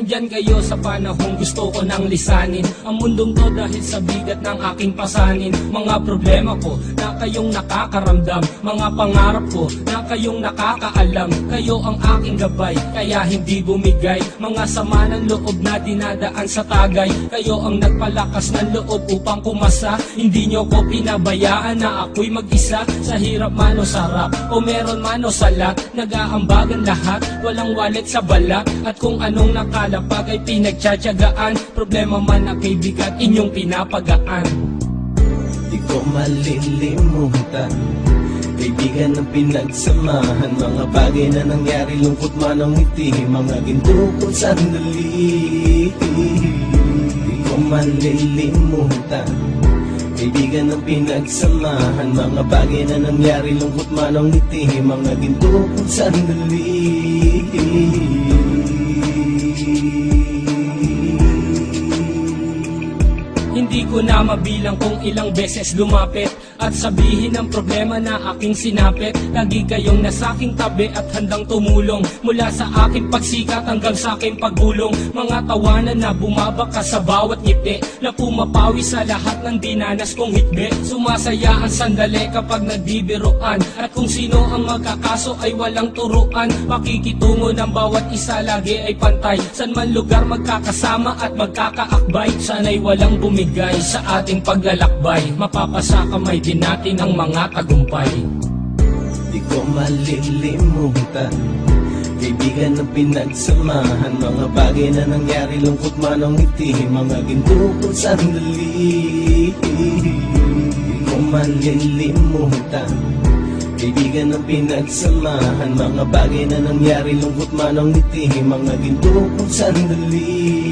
Andyan kayo sa panahong gusto ko nang lisanin ang mundong to dahil sa bigat ng aking pasanin. Mga problema ko na kayong nakakaramdam, mga pangarap ko na kayong nakakaalam. Kayo ang aking gabay, kaya hindi bumigay. Mga sama ng loob na dinadaan sa tagay, kayo ang nagpalakas ng loob upang pumasa. Hindi nyo ko pinabayaan na ako'y mag-isa. Sa hirap man o sarap, o meron man o salat, nag-aambagan lahat, walang walit sa balat. At kung anong nakalapag ay pinagtsatsagaan, problema man na kaibigan, inyong pinapagaan. Di ko malilimutan, kaibigan ng pinagsamahan, mga bagay na nangyari, lungkot man ang ngiti, mga ginto kong sandali. Di ko malilimutan, kaibigan ng pinagsamahan, mga bagay na nangyari, lungkot man ang ngiti, mga ginto kong sandali. Hindi ko na mabilang kung ilang beses lumapit at sabihin ang problema na aking sinapit. Lagi kayong nasa aking tabi at handang tumulong, mula sa aking pagsikat hanggang sa aking paggulong. Mga tawanan na bumabaka sa bawat ngiti, na pumapawi sa lahat ng dinanas kong hitbi. Sumasaya ang sandali kapag nagbibiruan, at kung sino ang magkakaso ay walang turuan. Pakikitungo ng bawat isa lagi ay pantay, san man lugar magkakasama at magkakaakbay. Sana'y walang bumigay sa ating paglalakbay, mapapasa kamay din natin ang mga tagumpay. Di ko malilimutan, kaibigan ng pinagsamahan, mga bagay na nangyari, lungkot man ang ngiti, mga ginto kong sandali. Di ko malilimutan, kaibigan ng pinagsamahan, mga bagay na nangyari, lungkot man ang ngiti, mga ginto kong sandali.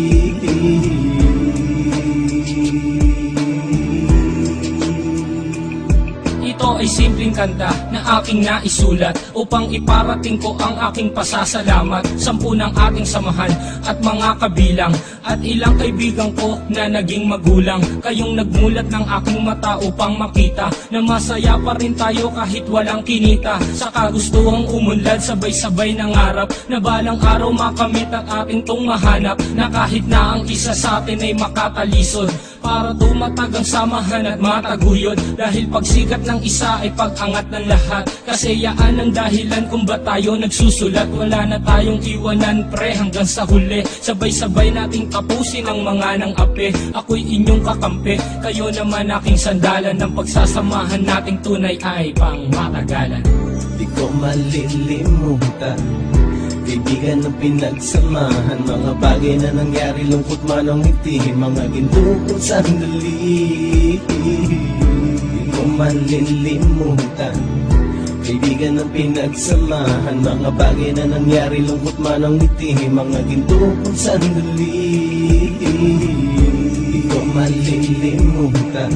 Ito ay simpleng kanta na aking naisulat upang iparating ko ang aking pasasalamat. 10 ng ating samahan at mga kabilang, at ilang kaibigan ko na naging magulang. Kayong nagmulat ng aking mata upang makita na masaya pa rin tayo kahit walang kinita. Sa kagustuhang umunlad, sabay-sabay nangarap na balang araw makamit at ating tong mahanap, na kahit na ang isa sa atin ay makatalisod, para tumatag ang samahan at mataguyod. Dahil pagsikat ng isa ay pag-angat ng lahat, kasi yaan ang dahilan kung ba tayo nagsusulat. Wala na tayong iwanan pre hanggang sa huli, sabay-sabay nating tapusin ang mga nang ape. Ako'y inyong kakampi, kayo naman aking sandalan, ng pagsasamahan nating tunay ay pang matagalan. Di ko malilimutan, kaibigan ng pinagsamahan, mga bagay na nangyari, lungkot man ang ngiti, mga ginto kong sandali. Di ko malilimutan, kaibigan ng pinagsamahan, mga bagay na nangyari, lungkot man ang ngiti, mga ginto kong sandali. Di ko malilimutan,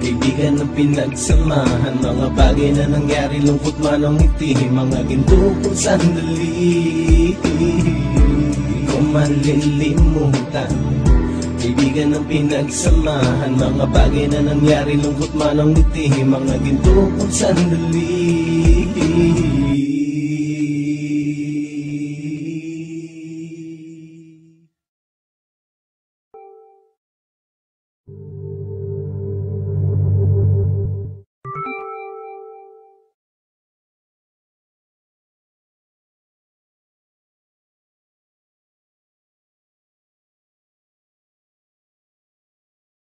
kaibigan ng pinagsamahan, mga bagay na nangyari, lungkot man ang ngiti, mga ginto kong sandali. Di ko malilimutan, kaibigan ng pinagsamahan, mga bagay na nangyari, lungkot man ang ngiti, mga ginto kong sandali.